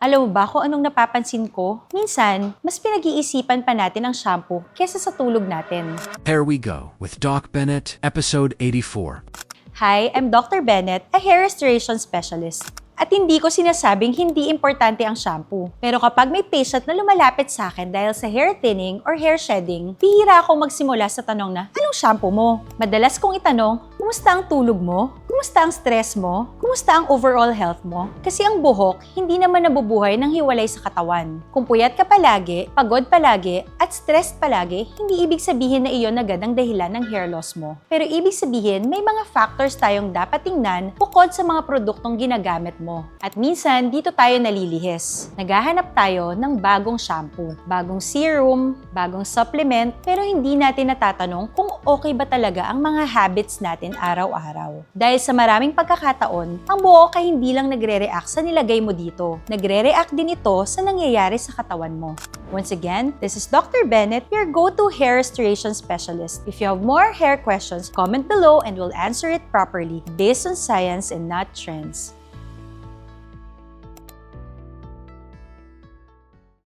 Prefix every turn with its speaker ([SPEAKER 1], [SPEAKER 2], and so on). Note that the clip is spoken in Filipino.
[SPEAKER 1] Alam mo ba kung anong napapansin ko? Minsan, mas pinag-iisipan pa natin ang shampoo kesa sa tulog natin.
[SPEAKER 2] Here we go with Doc Bennett, episode 84.
[SPEAKER 1] Hi, I'm Dr. Bennett, a hair restoration specialist. At hindi ko sinasabing hindi importante ang shampoo. Pero kapag may patient na lumalapit sa akin dahil sa hair thinning or hair shedding, bihira akong magsimula sa tanong na, anong shampoo mo? Madalas kong itanong, kumusta ang tulog mo? Kumusta ang stress mo? Kumusta ang overall health mo? Kasi ang buhok, hindi naman nabubuhay ng hiwalay sa katawan. Kung puyat ka palagi, pagod palagi, at stressed palagi, hindi ibig sabihin na iyon agad ang dahilan ng hair loss mo. Pero ibig sabihin, may mga factors tayong dapat tingnan bukod sa mga produktong ginagamit mo. At minsan, dito tayo nalilihis. Naghahanap tayo ng bagong shampoo, bagong serum, bagong supplement, pero hindi natin natatanong kung okay ba talaga ang mga habits natin araw-araw. Dahil sa maraming pagkakataon, ang buhok ay hindi lang nagre-react sa nilagay mo dito. Nagre-react din ito sa nangyayari sa katawan mo. Once again, this is Dr. Bennett, your go-to hair restoration specialist. If you have more hair questions, comment below and we'll answer it properly based on science and not trends.